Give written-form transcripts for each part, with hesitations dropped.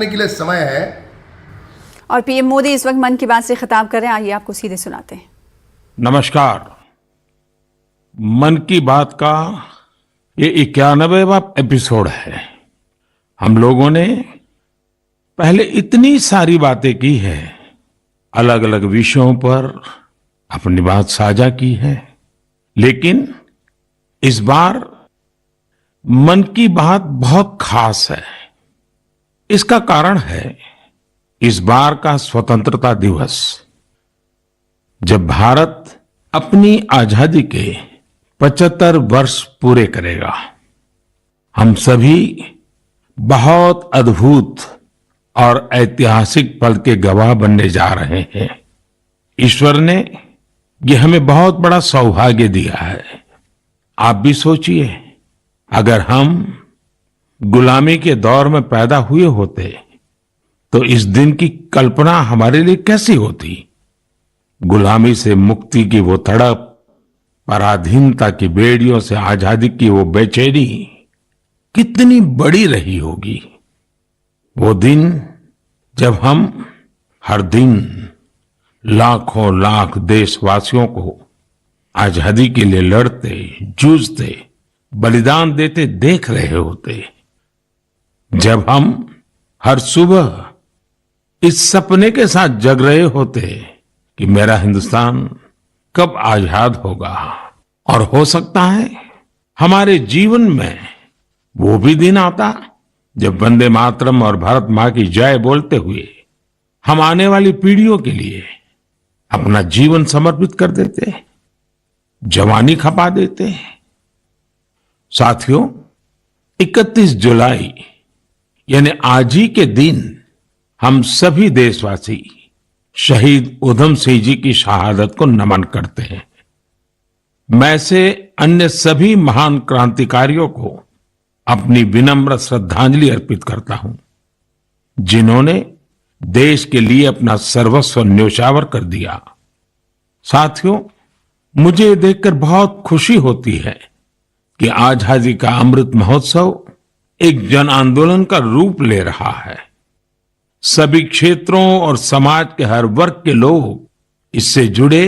के लिए समय है। और पीएम मोदी इस वक्त मन की बात से खिताब कर रहे हैं, आइए आपको सीधे सुनाते हैं। नमस्कार। मन की बात का ये 91वां एपिसोड है। हम लोगों ने पहले इतनी सारी बातें की है, अलग अलग विषयों पर अपनी बात साझा की है, लेकिन इस बार मन की बात बहुत खास है। इसका कारण है इस बार का स्वतंत्रता दिवस, जब भारत अपनी आजादी के 75 वर्ष पूरे करेगा। हम सभी बहुत अद्भुत और ऐतिहासिक पल के गवाह बनने जा रहे हैं। ईश्वर ने ये हमें बहुत बड़ा सौभाग्य दिया है। आप भी सोचिए, अगर हम गुलामी के दौर में पैदा हुए होते तो इस दिन की कल्पना हमारे लिए कैसी होती। गुलामी से मुक्ति की वो तड़प, पराधीनता की बेड़ियों से आजादी की वो बेचैनी कितनी बड़ी रही होगी। वो दिन जब हम हर दिन लाखों लाख देशवासियों को आजादी के लिए लड़ते, जूझते, बलिदान देते देख रहे होते, जब हम हर सुबह इस सपने के साथ जग रहे होते कि मेरा हिंदुस्तान कब आजाद होगा। और हो सकता है हमारे जीवन में वो भी दिन आता जब वंदे मातरम और भारत मां की जय बोलते हुए हम आने वाली पीढ़ियों के लिए अपना जीवन समर्पित कर देते, जवानी खपा देते। साथियों, 31 जुलाई यानी आज ही के दिन हम सभी देशवासी शहीद उधम सिंह जी की शहादत को नमन करते हैं। मैं से अन्य सभी महान क्रांतिकारियों को अपनी विनम्र श्रद्धांजलि अर्पित करता हूं, जिन्होंने देश के लिए अपना सर्वस्व न्योछावर कर दिया। साथियों, मुझे ये देखकर बहुत खुशी होती है कि आजादी का अमृत महोत्सव एक जन आंदोलन का रूप ले रहा है। सभी क्षेत्रों और समाज के हर वर्ग के लोग इससे जुड़े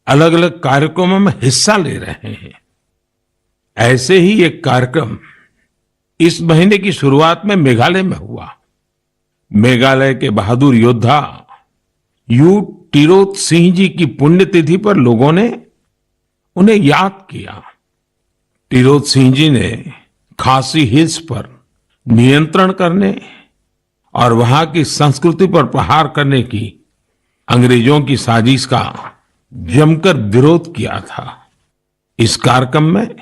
अलग अलग कार्यक्रमों में हिस्सा ले रहे हैं। ऐसे ही एक कार्यक्रम इस महीने की शुरुआत में मेघालय में हुआ। मेघालय के बहादुर योद्धा यू टिरोत सिंह जी की पुण्यतिथि पर लोगों ने उन्हें याद किया। टिरोत सिंह जी ने खासी हिल्स पर नियंत्रण करने और वहां की संस्कृति पर प्रहार करने की अंग्रेजों की साजिश का जमकर विरोध किया था। इस कार्यक्रम में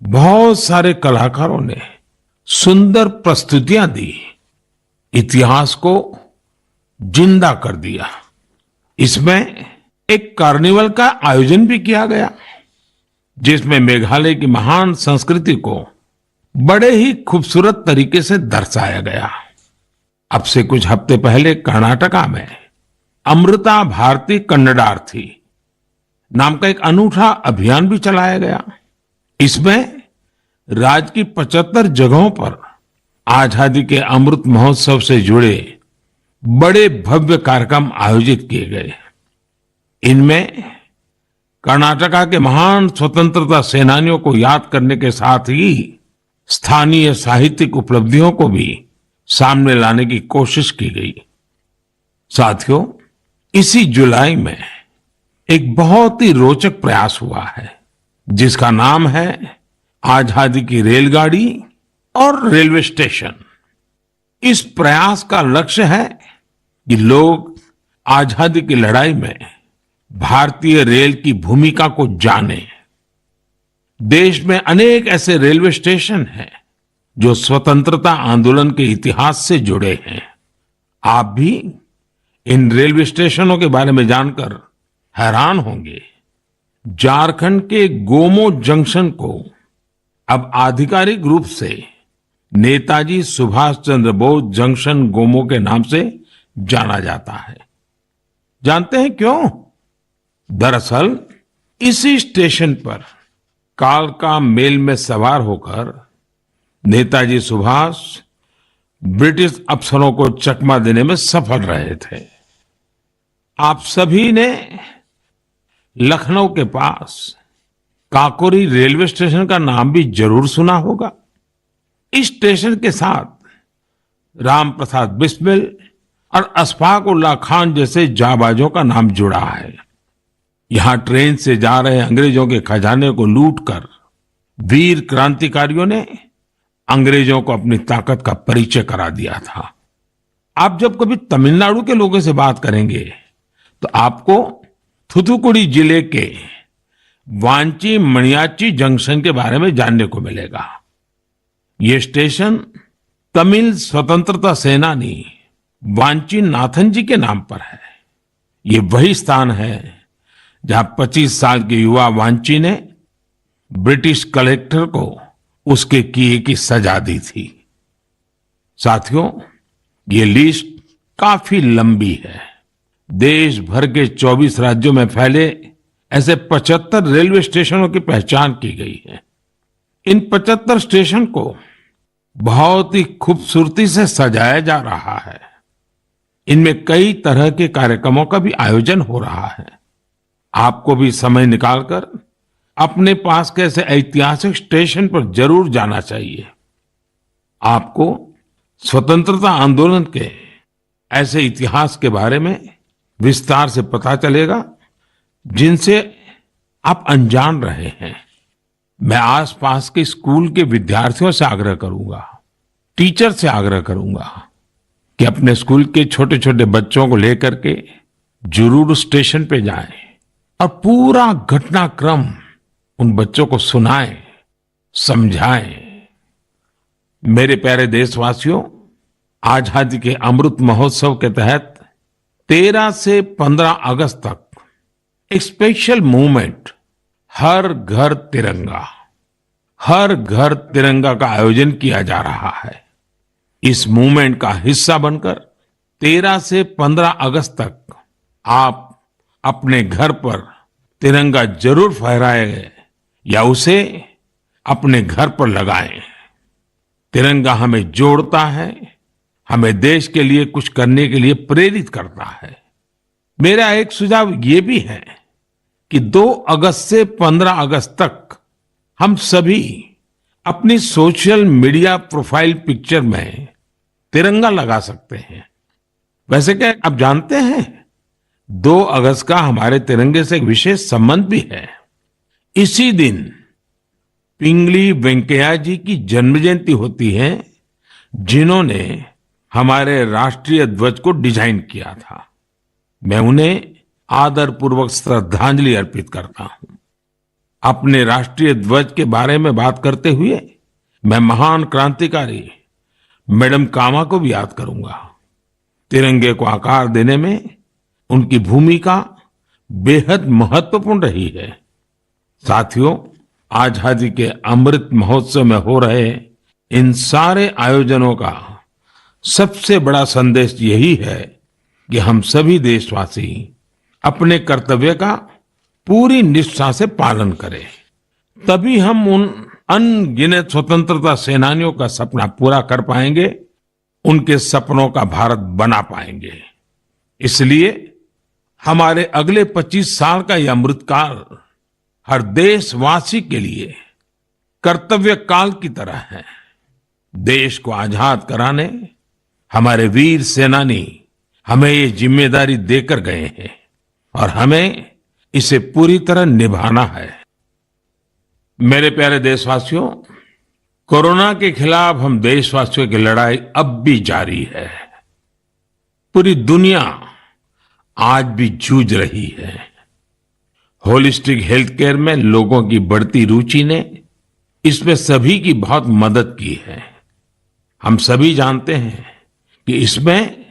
बहुत सारे कलाकारों ने सुंदर प्रस्तुतियां दी, इतिहास को जिंदा कर दिया। इसमें एक कार्निवल का आयोजन भी किया गया, जिसमें मेघालय की महान संस्कृति को बड़े ही खूबसूरत तरीके से दर्शाया गया। अब से कुछ हफ्ते पहले कर्नाटका में अमृता भारती कन्नडार्थी नाम का एक अनूठा अभियान भी चलाया गया। इसमें राज्य की 75 जगहों पर आजादी के अमृत महोत्सव से जुड़े बड़े भव्य कार्यक्रम आयोजित किए गए। इनमें कर्नाटका के महान स्वतंत्रता सेनानियों को याद करने के साथ ही स्थानीय साहित्यिक उपलब्धियों को भी सामने लाने की कोशिश की गई। साथियों, इसी जुलाई में एक बहुत ही रोचक प्रयास हुआ है, जिसका नाम है आजादी की रेलगाड़ी और रेलवे स्टेशन। इस प्रयास का लक्ष्य है कि लोग आजादी की लड़ाई में भारतीय रेल की भूमिका को जाने। देश में अनेक ऐसे रेलवे स्टेशन हैं जो स्वतंत्रता आंदोलन के इतिहास से जुड़े हैं। आप भी इन रेलवे स्टेशनों के बारे में जानकर हैरान होंगे। झारखंड के गोमो जंक्शन को अब आधिकारिक रूप से नेताजी सुभाष चंद्र बोस जंक्शन गोमो के नाम से जाना जाता है। जानते हैं क्यों? दरअसल इसी स्टेशन पर कालका मेल में सवार होकर नेताजी सुभाष ब्रिटिश अफसरों को चकमा देने में सफल रहे थे। आप सभी ने लखनऊ के पास काकोरी रेलवे स्टेशन का नाम भी जरूर सुना होगा। इस स्टेशन के साथ राम प्रसाद बिस्मिल और अशफाक उल्लाह खान जैसे जाबाजों का नाम जुड़ा है। यहां ट्रेन से जा रहे अंग्रेजों के खजाने को लूटकर वीर क्रांतिकारियों ने अंग्रेजों को अपनी ताकत का परिचय करा दिया था। आप जब कभी तमिलनाडु के लोगों से बात करेंगे तो आपको थूथुकुडी जिले के वांची मणियाच्ची जंक्शन के बारे में जानने को मिलेगा। ये स्टेशन तमिल स्वतंत्रता सेनानी वांची नाथन जी के नाम पर है। ये वही स्थान है जहां 25 साल के युवा वांची ने ब्रिटिश कलेक्टर को उसके किए की सजा दी थी। साथियों, ये लिस्ट काफी लंबी है। देश भर के 24 राज्यों में फैले ऐसे 75 रेलवे स्टेशनों की पहचान की गई है। इन 75 स्टेशन को बहुत ही खूबसूरती से सजाया जा रहा है। इनमें कई तरह के कार्यक्रमों का भी आयोजन हो रहा है। आपको भी समय निकालकर अपने पास के ऐसे ऐतिहासिक स्टेशन पर जरूर जाना चाहिए। आपको स्वतंत्रता आंदोलन के ऐसे इतिहास के बारे में विस्तार से पता चलेगा जिनसे आप अनजान रहे हैं। मैं आसपास के स्कूल के विद्यार्थियों से आग्रह करूंगा, टीचर से आग्रह करूंगा कि अपने स्कूल के छोटे छोटे बच्चों को लेकर के जरूर स्टेशन पे जाएं और पूरा घटनाक्रम उन बच्चों को सुनाएं, समझाएं। मेरे प्यारे देशवासियों, आजादी के अमृत महोत्सव के तहत 13 से 15 अगस्त तक एक स्पेशल मूवमेंट हर घर तिरंगा का आयोजन किया जा रहा है। इस मूवमेंट का हिस्सा बनकर 13 से 15 अगस्त तक आप अपने घर पर तिरंगा जरूर फहराएं या उसे अपने घर पर लगाएं। तिरंगा हमें जोड़ता है, हमें देश के लिए कुछ करने के लिए प्रेरित करता है। मेरा एक सुझाव ये भी है कि 2 अगस्त से 15 अगस्त तक हम सभी अपनी सोशल मीडिया प्रोफाइल पिक्चर में तिरंगा लगा सकते हैं। वैसे क्या आप जानते हैं 2 अगस्त का हमारे तिरंगे से एक विशेष संबंध भी है। इसी दिन पिंगली वेंकैया जी की जन्म जयंती होती है, जिन्होंने हमारे राष्ट्रीय ध्वज को डिजाइन किया था। मैं उन्हें आदर पूर्वक श्रद्धांजलि अर्पित करता हूं। अपने राष्ट्रीय ध्वज के बारे में बात करते हुए मैं महान क्रांतिकारी मैडम कामा को भी याद करूंगा। तिरंगे को आकार देने में उनकी भूमिका बेहद महत्वपूर्ण रही है। साथियों, आजादी के अमृत महोत्सव में हो रहे इन सारे आयोजनों का सबसे बड़ा संदेश यही है कि हम सभी देशवासी अपने कर्तव्य का पूरी निष्ठा से पालन करें। तभी हम उन अनगिनत स्वतंत्रता सेनानियों का सपना पूरा कर पाएंगे, उनके सपनों का भारत बना पाएंगे। इसलिए हमारे अगले 25 साल का यह अमृतकाल हर देशवासी के लिए कर्तव्य काल की तरह है। देश को आजाद कराने हमारे वीर सेनानी हमें ये जिम्मेदारी देकर गए हैं और हमें इसे पूरी तरह निभाना है। मेरे प्यारे देशवासियों, कोरोना के खिलाफ हम देशवासियों की लड़ाई अब भी जारी है। पूरी दुनिया आज भी जूझ रही है। होलिस्टिक हेल्थ केयर में लोगों की बढ़ती रुचि ने इसमें सभी की बहुत मदद की है। हम सभी जानते हैं कि इसमें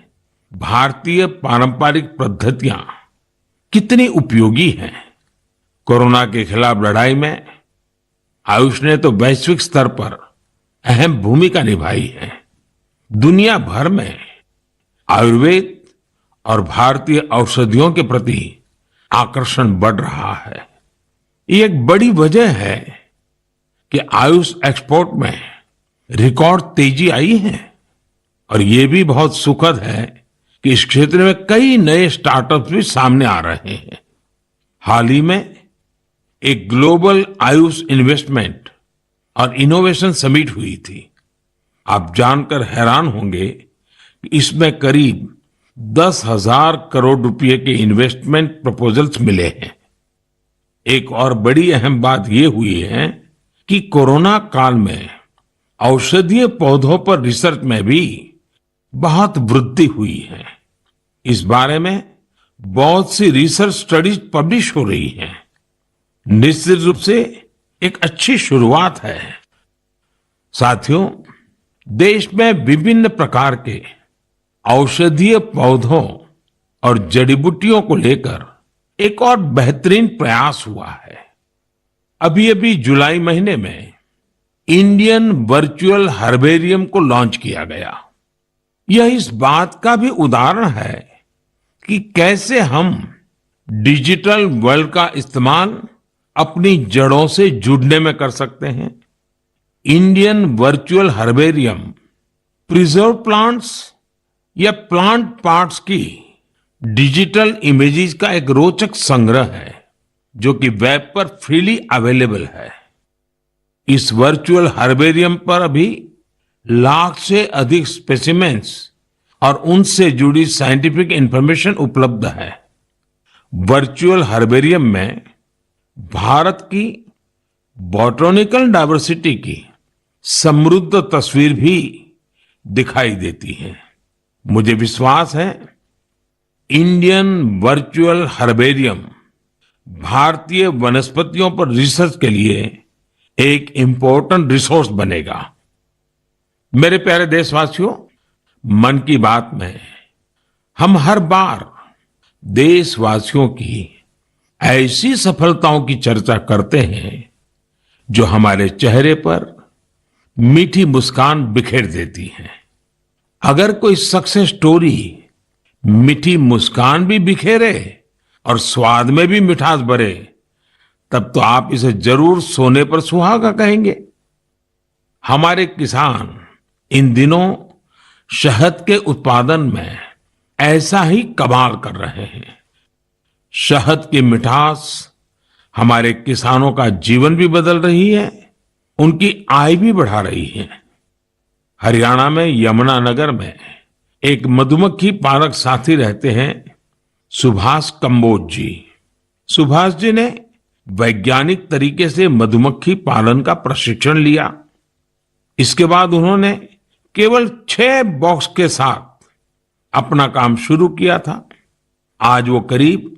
भारतीय पारंपरिक पद्धतियां कितनी उपयोगी हैं। कोरोना के खिलाफ लड़ाई में आयुष ने तो वैश्विक स्तर पर अहम भूमिका निभाई है। दुनिया भर में आयुर्वेद और भारतीय औषधियों के प्रति आकर्षण बढ़ रहा है। ये एक बड़ी वजह है कि आयुष एक्सपोर्ट में रिकॉर्ड तेजी आई है और ये भी बहुत सुखद है कि इस क्षेत्र में कई नए स्टार्टअप्स भी सामने आ रहे हैं। हाल ही में एक ग्लोबल आयुष इन्वेस्टमेंट और इनोवेशन समिट हुई थी। आप जानकर हैरान होंगे कि इसमें करीब 10,000 करोड़ रुपए के इन्वेस्टमेंट प्रपोजल्स मिले हैं। एक और बड़ी अहम बात यह हुई है कि कोरोना काल में औषधीय पौधों पर रिसर्च में भी बहुत वृद्धि हुई है। इस बारे में बहुत सी रिसर्च स्टडीज पब्लिश हो रही हैं। निश्चित रूप से एक अच्छी शुरुआत है। साथियों, देश में विभिन्न प्रकार के औषधीय पौधों और जड़ी बूटियों को लेकर एक और बेहतरीन प्रयास हुआ है। अभी अभी जुलाई महीने में इंडियन वर्चुअल हर्बेरियम को लॉन्च किया गया। यह इस बात का भी उदाहरण है कि कैसे हम डिजिटल वर्ल्ड का इस्तेमाल अपनी जड़ों से जुड़ने में कर सकते हैं। Indian virtual herbarium preserve plants या प्लांट पार्ट्स की डिजिटल इमेजेस का एक रोचक संग्रह है जो कि वेब पर फ्रीली अवेलेबल है। इस वर्चुअल हर्बेरियम पर अभी लाख से अधिक स्पेसिमेंस और उनसे जुड़ी साइंटिफिक इंफॉर्मेशन उपलब्ध है। वर्चुअल हर्बेरियम में भारत की बॉटनिकल डायवर्सिटी की समृद्ध तस्वीर भी दिखाई देती है। मुझे विश्वास है इंडियन वर्चुअल हर्बेरियम भारतीय वनस्पतियों पर रिसर्च के लिए एक इंपॉर्टेंट रिसोर्स बनेगा। मेरे प्यारे देशवासियों, मन की बात में हम हर बार देशवासियों की ऐसी सफलताओं की चर्चा करते हैं जो हमारे चेहरे पर मीठी मुस्कान बिखेर देती है। अगर कोई सक्सेस स्टोरी मीठी मुस्कान भी बिखेरे और स्वाद में भी मिठास भरे, तब तो आप इसे जरूर सोने पर सुहागा कहेंगे। हमारे किसान इन दिनों शहद के उत्पादन में ऐसा ही कमाल कर रहे हैं। शहद की मिठास हमारे किसानों का जीवन भी बदल रही है, उनकी आय भी बढ़ा रही है। हरियाणा में यमुनानगर में एक मधुमक्खी पालक साथी रहते हैं, सुभाष कंबोज जी। सुभाष जी ने वैज्ञानिक तरीके से मधुमक्खी पालन का प्रशिक्षण लिया। इसके बाद उन्होंने केवल 6 बॉक्स के साथ अपना काम शुरू किया था। आज वो करीब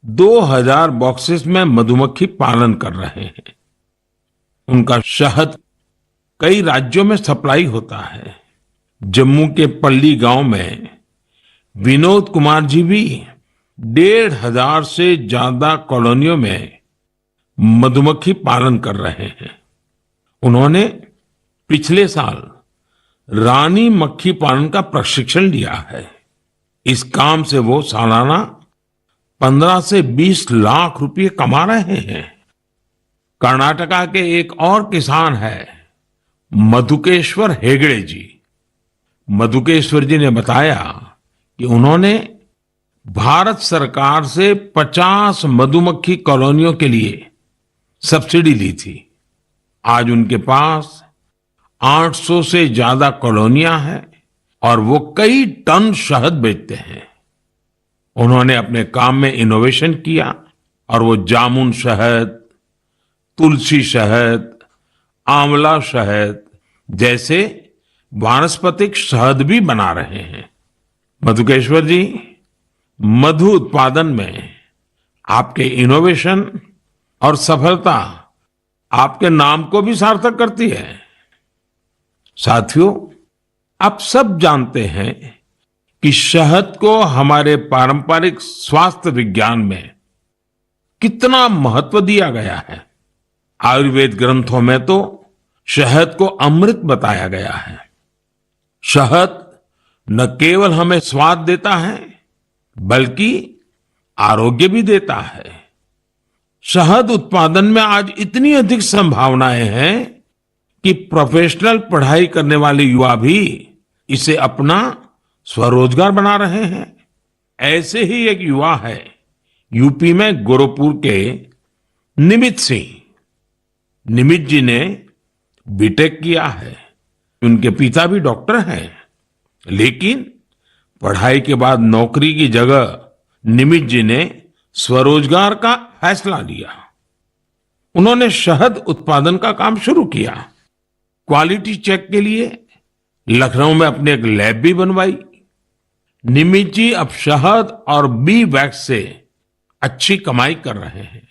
2000 बॉक्सेस में मधुमक्खी पालन कर रहे हैं। उनका शहद कई राज्यों में सप्लाई होता है। जम्मू के पल्ली गांव में विनोद कुमार जी भी 1500 से ज्यादा कॉलोनियों में मधुमक्खी पालन कर रहे हैं। उन्होंने पिछले साल रानी मक्खी पालन का प्रशिक्षण लिया है। इस काम से वो सालाना 15 से 20 लाख रुपए कमा रहे हैं। कर्नाटका के एक और किसान है मधुकेश्वर हेगड़े जी। मधुकेश्वर जी ने बताया कि उन्होंने भारत सरकार से 50 मधुमक्खी कॉलोनियों के लिए सब्सिडी ली थी। आज उनके पास 800 से ज्यादा कॉलोनियां हैं और वो कई टन शहद बेचते हैं। उन्होंने अपने काम में इनोवेशन किया और वो जामुन शहद, तुलसी शहद, आंवला शहद जैसे वानस्पतिक शहद भी बना रहे हैं। मधुकेश्वर जी, मधु उत्पादन में आपके इनोवेशन और सफलता आपके नाम को भी सार्थक करती है। साथियों, आप सब जानते हैं कि शहद को हमारे पारंपरिक स्वास्थ्य विज्ञान में कितना महत्व दिया गया है। आयुर्वेद ग्रंथों में तो शहद को अमृत बताया गया है। शहद न केवल हमें स्वाद देता है बल्कि आरोग्य भी देता है। शहद उत्पादन में आज इतनी अधिक संभावनाएं हैं कि प्रोफेशनल पढ़ाई करने वाले युवा भी इसे अपना स्वरोजगार बना रहे हैं। ऐसे ही एक युवा है यूपी में गोरखपुर के निमित सिंह। निमित जी ने बीटेक किया है। उनके पिता भी डॉक्टर हैं, लेकिन पढ़ाई के बाद नौकरी की जगह निमित जी ने स्वरोजगार का फैसला लिया। उन्होंने शहद उत्पादन का काम शुरू किया। क्वालिटी चेक के लिए लखनऊ में अपनी एक लैब भी बनवाई। निमित जी अब शहद और बी वैक्स से अच्छी कमाई कर रहे हैं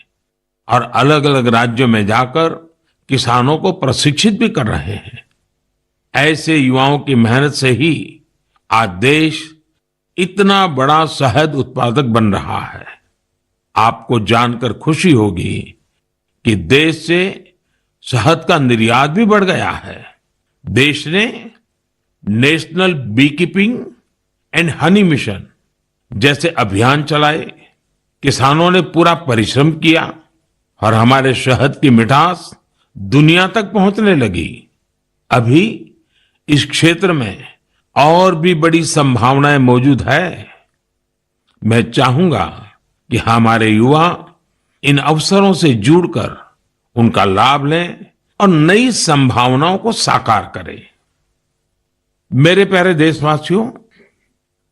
और अलग अलग राज्यों में जाकर किसानों को प्रशिक्षित भी कर रहे हैं। ऐसे युवाओं की मेहनत से ही आज देश इतना बड़ा शहद उत्पादक बन रहा है। आपको जानकर खुशी होगी कि देश से शहद का निर्यात भी बढ़ गया है। देश ने national beekeeping and honey mission जैसे अभियान चलाए। किसानों ने पूरा परिश्रम किया और हमारे शहद की मिठास दुनिया तक पहुंचने लगी। अभी इस क्षेत्र में और भी बड़ी संभावनाएं मौजूद है। मैं चाहूंगा कि हमारे युवा इन अवसरों से जुड़कर उनका लाभ लें और नई संभावनाओं को साकार करें। मेरे प्यारे देशवासियों,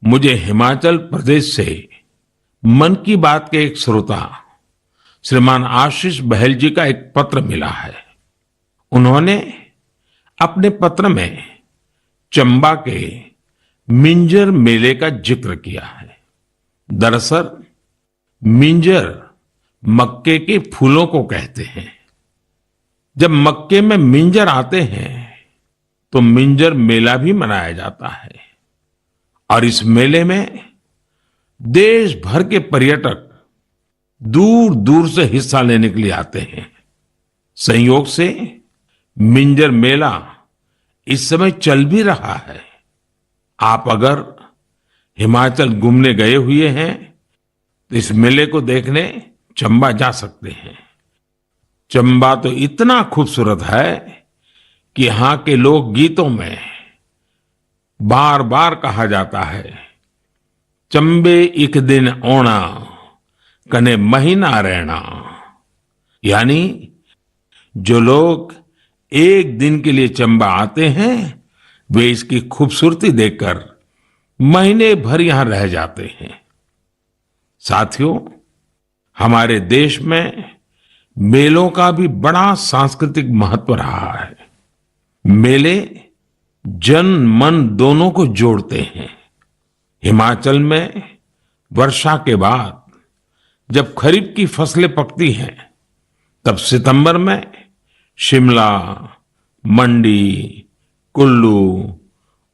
मुझे हिमाचल प्रदेश से मन की बात के एक श्रोता श्रीमान आशीष बहल जी का एक पत्र मिला है। उन्होंने अपने पत्र में चंबा के मिंजर मेले का जिक्र किया है। दरअसल मिंजर मक्के के फूलों को कहते हैं। जब मक्के में मिंजर आते हैं तो मिंजर मेला भी मनाया जाता है और इस मेले में देश भर के पर्यटक दूर दूर से हिस्सा लेने के लिए आते हैं। संयोग से मिंजर मेला इस समय चल भी रहा है। आप अगर हिमाचल घूमने गए हुए हैं तो इस मेले को देखने चंबा जा सकते हैं। चंबा तो इतना खूबसूरत है कि यहाँ के लोक गीतों में बार बार कहा जाता है, चंबे एक दिन ओना कने महीना रहना। यानी जो लोग एक दिन के लिए चंबा आते हैं वे इसकी खूबसूरती देखकर महीने भर यहां रह जाते हैं। साथियों, हमारे देश में मेलों का भी बड़ा सांस्कृतिक महत्व रहा है। मेले जन मन दोनों को जोड़ते हैं। हिमाचल में वर्षा के बाद जब खरीफ की फसलें पकती हैं तब सितंबर में शिमला, मंडी, कुल्लू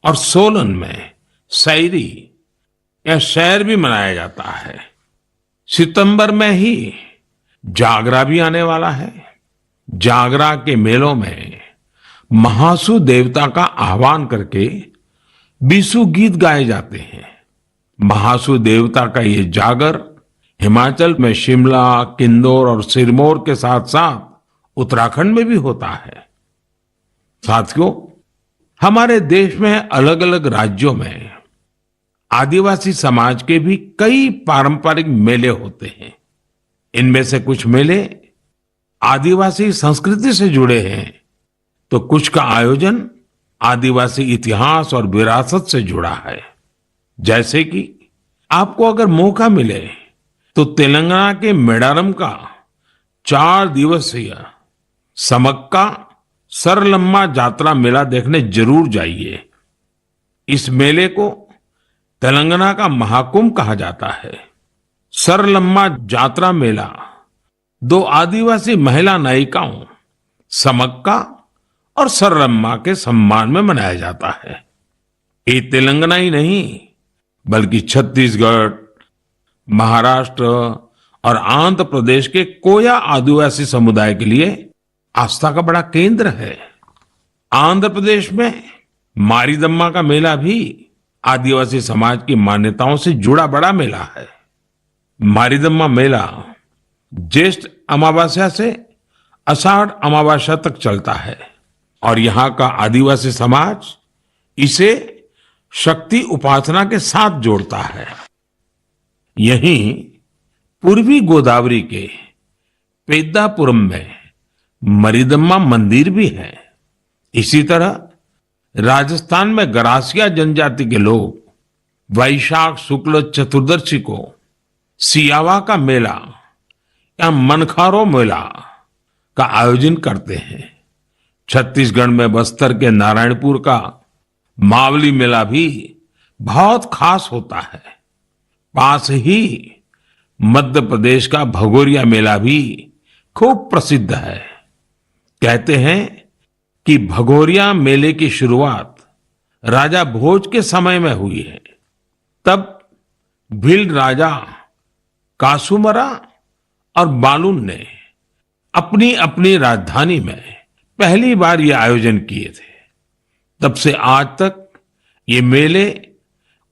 और सोलन में सैरी या सैर भी मनाया जाता है। सितंबर में ही जागरा भी आने वाला है। जागरा के मेलों में महासु देवता का आह्वान करके बीसू गीत गाए जाते हैं। महासु देवता का ये जागर हिमाचल में शिमला, किन्नौर और सिरमौर के साथ साथ उत्तराखंड में भी होता है। साथियों, हमारे देश में अलग अलग राज्यों में आदिवासी समाज के भी कई पारंपरिक मेले होते हैं। इनमें से कुछ मेले आदिवासी संस्कृति से जुड़े हैं तो कुछ का आयोजन आदिवासी इतिहास और विरासत से जुड़ा है। जैसे कि आपको अगर मौका मिले तो तेलंगाना के मेडारम का 4 दिवसीय समक्का सरलम्मा जात्रा मेला देखने जरूर जाइए। इस मेले को तेलंगाना का महाकुंभ कहा जाता है। सरलम्मा जात्रा मेला 2 आदिवासी महिला नायिकाओं समक्का और सरलम्मा के सम्मान में मनाया जाता है। ये तेलंगाना ही नहीं बल्कि छत्तीसगढ़, महाराष्ट्र और आंध्र प्रदेश के कोया आदिवासी समुदाय के लिए आस्था का बड़ा केंद्र है। आंध्र प्रदेश में मारीदम्मा का मेला भी आदिवासी समाज की मान्यताओं से जुड़ा बड़ा मेला है। मारीदम्मा मेला ज्येष्ठ अमावस्या से आषाढ़ अमावस्या तक चलता है और यहाँ का आदिवासी समाज इसे शक्ति उपासना के साथ जोड़ता है। यहीं पूर्वी गोदावरी के पेद्दापुरम में मरिदम्मा मंदिर भी है। इसी तरह राजस्थान में गरासिया जनजाति के लोग वैशाख शुक्ल चतुर्दशी को सियावा का मेला या मनखारो मेला का आयोजन करते हैं। छत्तीसगढ़ में बस्तर के नारायणपुर का मावली मेला भी बहुत खास होता है। पास ही मध्य प्रदेश का भगोरिया मेला भी खूब प्रसिद्ध है। कहते हैं कि भगोरिया मेले की शुरुआत राजा भोज के समय में हुई है। तब भील राजा कासूमरा और बालून ने अपनी अपनी राजधानी में पहली बार ये आयोजन किए थे। तब से आज तक ये मेले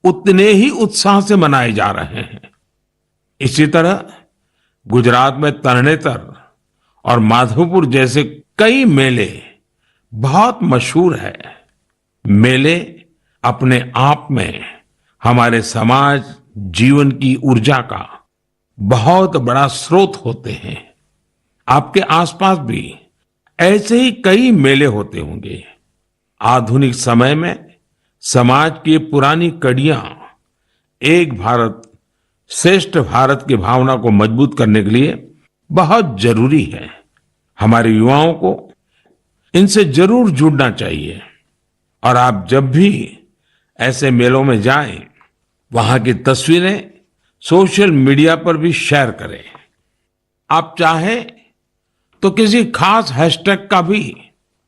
उतने ही उत्साह से मनाए जा रहे हैं। इसी तरह गुजरात में तरणेतर और माधवपुर जैसे कई मेले बहुत मशहूर है। मेले अपने आप में हमारे समाज जीवन की ऊर्जा का बहुत बड़ा स्रोत होते हैं। आपके आसपास भी ऐसे ही कई मेले होते होंगे। आधुनिक समय में समाज की पुरानी कड़ियां एक भारत श्रेष्ठ भारत की भावना को मजबूत करने के लिए बहुत जरूरी है। हमारे युवाओं को इनसे जरूर जुड़ना चाहिए। और आप जब भी ऐसे मेलों में जाएं, वहां की तस्वीरें सोशल मीडिया पर भी शेयर करें। आप चाहें तो किसी खास हैशटैग का भी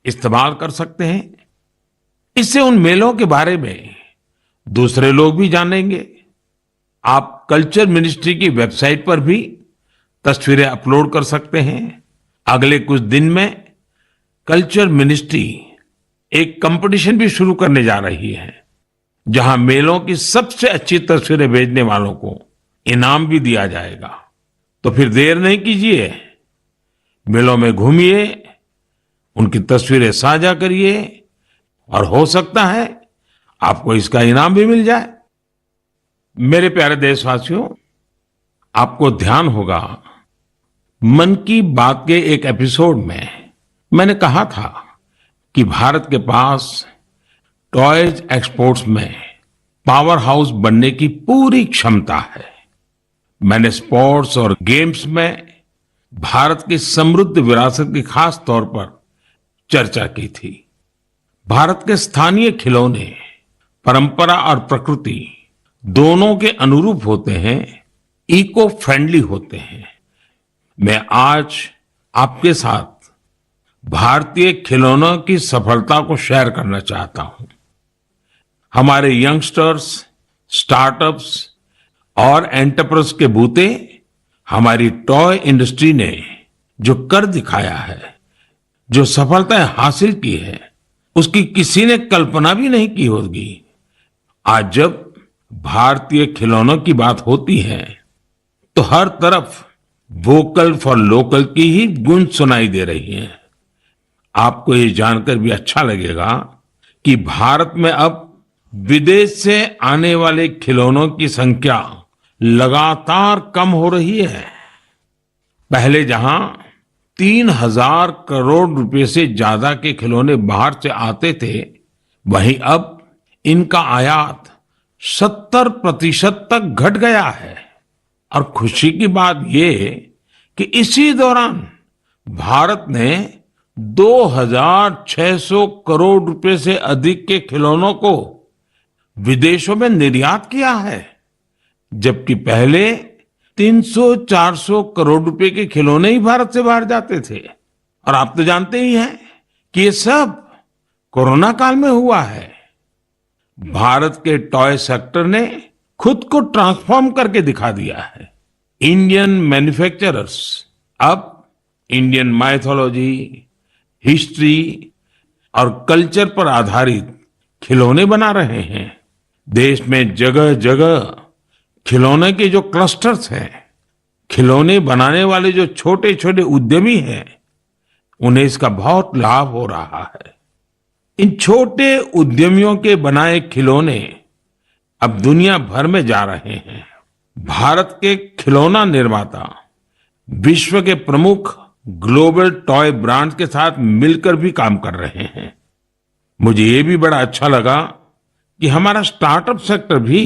इस्तेमाल कर सकते हैं। इससे उन मेलों के बारे में दूसरे लोग भी जानेंगे। आप कल्चर मिनिस्ट्री की वेबसाइट पर भी तस्वीरें अपलोड कर सकते हैं। अगले कुछ दिन में कल्चर मिनिस्ट्री एक कंपटीशन भी शुरू करने जा रही है, जहां मेलों की सबसे अच्छी तस्वीरें भेजने वालों को इनाम भी दिया जाएगा। तो फिर देर नहीं कीजिए, मेलों में घूमिए, उनकी तस्वीरें साझा करिए और हो सकता है आपको इसका इनाम भी मिल जाए। मेरे प्यारे देशवासियों, आपको ध्यान होगा मन की बात के एक एपिसोड में मैंने कहा था कि भारत के पास टॉयज एक्सपोर्ट्स में पावर हाउस बनने की पूरी क्षमता है। मैंने स्पोर्ट्स और गेम्स में भारत की समृद्ध विरासत की खास तौर पर चर्चा की थी। भारत के स्थानीय खिलौने परंपरा और प्रकृति दोनों के अनुरूप होते हैं, इको फ्रेंडली होते हैं। मैं आज आपके साथ भारतीय खिलौनों की सफलता को शेयर करना चाहता हूं। हमारे यंगस्टर्स, स्टार्टअप्स और एंटरप्रेन्योर्स के बूते हमारी टॉय इंडस्ट्री ने जो कर दिखाया है, जो सफलताएं हासिल की है, उसकी किसी ने कल्पना भी नहीं की होगी। आज जब भारतीय खिलौनों की बात होती है तो हर तरफ वोकल फॉर लोकल की ही गूंज सुनाई दे रही है। आपको ये जानकर भी अच्छा लगेगा कि भारत में अब विदेश से आने वाले खिलौनों की संख्या लगातार कम हो रही है। पहले जहां 3,000 करोड़ रुपए से ज्यादा के खिलौने बाहर से आते थे, वहीं अब इनका आयात 70% तक घट गया है। और खुशी की बात यह कि इसी दौरान भारत ने 2,600 करोड़ रुपए से अधिक के खिलौनों को विदेशों में निर्यात किया है, जबकि पहले 300-400 करोड़ रुपए के खिलौने ही भारत से बाहर जाते थे। और आप तो जानते ही हैं कि ये सब कोरोना काल में हुआ है। भारत के टॉय सेक्टर ने खुद को ट्रांसफॉर्म करके दिखा दिया है। इंडियन मैन्युफैक्चरर्स अब इंडियन माइथोलॉजी, हिस्ट्री और कल्चर पर आधारित खिलौने बना रहे हैं। देश में जगह जगह खिलौने के जो क्लस्टर्स हैं, खिलौने बनाने वाले जो छोटे छोटे उद्यमी हैं, उन्हें इसका बहुत लाभ हो रहा है। इन छोटे उद्यमियों के बनाए खिलौने अब दुनिया भर में जा रहे हैं। भारत के खिलौना निर्माता विश्व के प्रमुख ग्लोबल टॉय ब्रांड्स के साथ मिलकर भी काम कर रहे हैं। मुझे ये भी बड़ा अच्छा लगा कि हमारा स्टार्टअप सेक्टर भी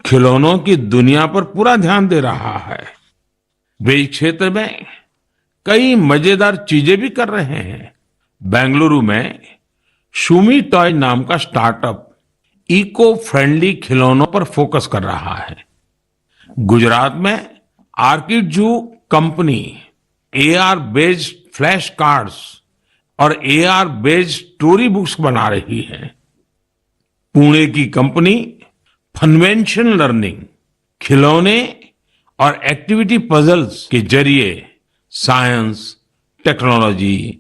खिलौनों की दुनिया पर पूरा ध्यान दे रहा है। वे इस क्षेत्र में कई मजेदार चीजें भी कर रहे हैं। बेंगलुरु में शूमी टॉय नाम का स्टार्टअप इको फ्रेंडली खिलौनों पर फोकस कर रहा है। गुजरात में आर्किड जू company AR based flash cards और एआर बेस्ड स्टोरी बुक्स बना रही है। पुणे की कंपनी फनवेंशन लर्निंग खिलौने और एक्टिविटी पजल्स के जरिए साइंस, टेक्नोलॉजी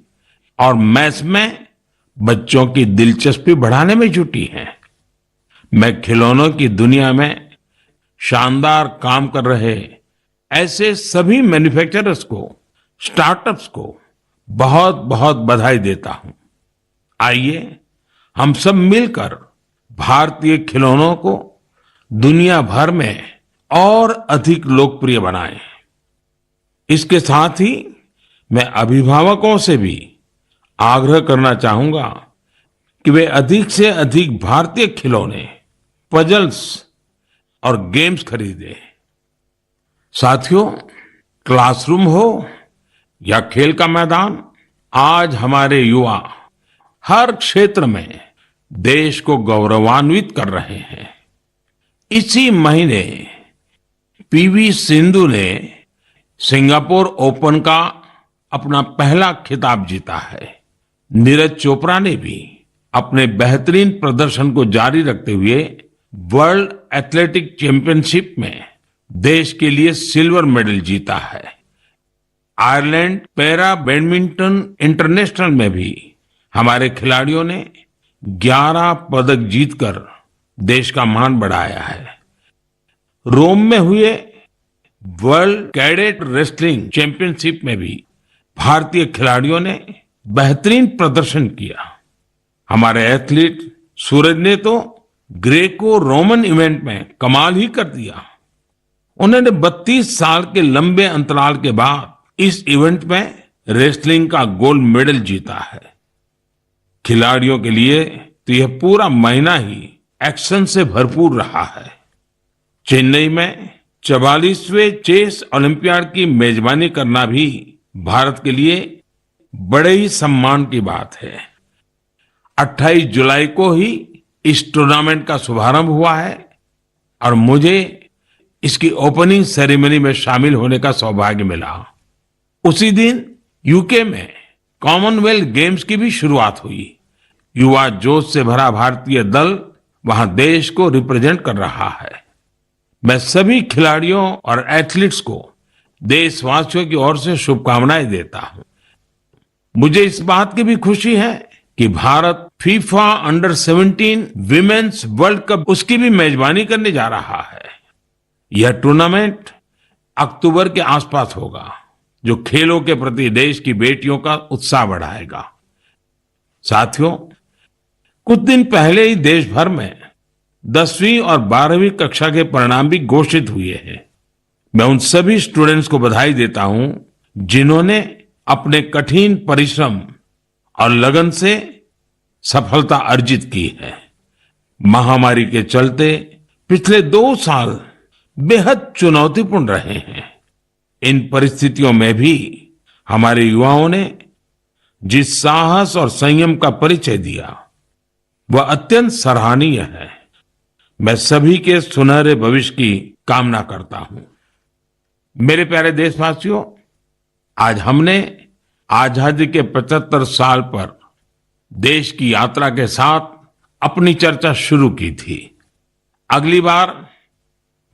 और मैथ्स में बच्चों की दिलचस्पी बढ़ाने में जुटी है। मैं खिलौनों की दुनिया में शानदार काम कर रहे ऐसे सभी मैन्युफैक्चरर्स को, स्टार्टअप्स को बहुत बहुत बधाई देता हूं। आइए हम सब मिलकर भारतीय खिलौनों को दुनिया भर में और अधिक लोकप्रिय बनाएं। इसके साथ ही मैं अभिभावकों से भी आग्रह करना चाहूंगा कि वे अधिक से अधिक भारतीय खिलौने, पजल्स और गेम्स खरीदें। साथियों, क्लासरूम हो या खेल का मैदान, आज हमारे युवा हर क्षेत्र में देश को गौरवान्वित कर रहे हैं। इसी महीने पीवी सिंधु ने सिंगापुर ओपन का अपना पहला खिताब जीता है। नीरज चोपड़ा ने भी अपने बेहतरीन प्रदर्शन को जारी रखते हुए वर्ल्ड एथलेटिक चैंपियनशिप में देश के लिए सिल्वर मेडल जीता है। आयरलैंड पैरा बैडमिंटन इंटरनेशनल में भी हमारे खिलाड़ियों ने 11 पदक जीतकर देश का मान बढ़ाया है। रोम में हुए वर्ल्ड कैडेट रेसलिंग चैंपियनशिप में भी भारतीय खिलाड़ियों ने बेहतरीन प्रदर्शन किया। हमारे एथलीट सूरज ने तो ग्रेको रोमन इवेंट में कमाल ही कर दिया। उन्होंने 32 साल के लंबे अंतराल के बाद इस इवेंट में रेसलिंग का गोल्ड मेडल जीता है। खिलाड़ियों के लिए तो यह पूरा महीना ही एक्शन से भरपूर रहा है। चेन्नई में 44वें चेस ओलंपियाड की मेजबानी करना भी भारत के लिए बड़े ही सम्मान की बात है। 28 जुलाई को ही इस टूर्नामेंट का शुभारंभ हुआ है और मुझे इसकी ओपनिंग सेरेमनी में शामिल होने का सौभाग्य मिला। उसी दिन यूके में कॉमनवेल्थ गेम्स की भी शुरुआत हुई। युवा जोश से भरा भारतीय दल वहां देश को रिप्रेजेंट कर रहा है। मैं सभी खिलाड़ियों और एथलीट्स को देशवासियों की ओर से शुभकामनाएं देता हूं। मुझे इस बात की भी खुशी है कि Bharat FIFA under 17 women's world cup उसकी भी मेजबानी करने जा रहा है। यह टूर्नामेंट अक्टूबर के आसपास होगा, जो खेलों के प्रति देश की बेटियों का उत्साह बढ़ाएगा। साथियों, कुछ दिन पहले ही देश भर में 10वीं और 12वीं कक्षा के परिणाम भी घोषित हुए हैं। मैं उन सभी स्टूडेंट्स को बधाई देता हूं जिन्होंने अपने कठिन परिश्रम और लगन से सफलता अर्जित की है। महामारी के चलते पिछले 2 साल बेहद चुनौतीपूर्ण रहे हैं। इन परिस्थितियों में भी हमारे युवाओं ने जिस साहस और संयम का परिचय दिया, वह अत्यंत सराहनीय है। मैं सभी के सुनहरे भविष्य की कामना करता हूं। मेरे प्यारे देशवासियों, आज हमने आजादी के 75 साल पर देश की यात्रा के साथ अपनी चर्चा शुरू की थी। अगली बार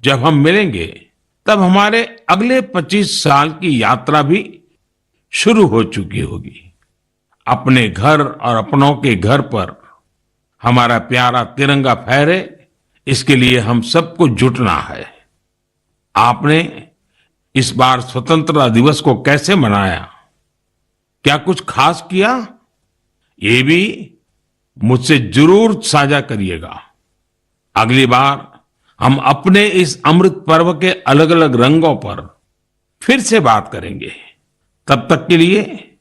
जब हम मिलेंगे तब हमारे अगले 25 साल की यात्रा भी शुरू हो चुकी होगी। अपने घर और अपनों के घर पर हमारा प्यारा तिरंगा फहरे, इसके लिए हम सबको जुटना है। आपने इस बार स्वतंत्रता दिवस को कैसे मनाया? क्या कुछ खास किया? ये भी मुझसे जरूर साझा करिएगा। अगली बार हम अपने इस अमृत पर्व के अलग अलग रंगों पर फिर से बात करेंगे। तब तक के लिए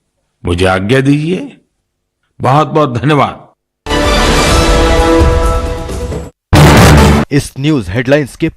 मुझे आज्ञा दीजिए। बहुत बहुत धन्यवाद। इस न्यूज हेडलाइंस के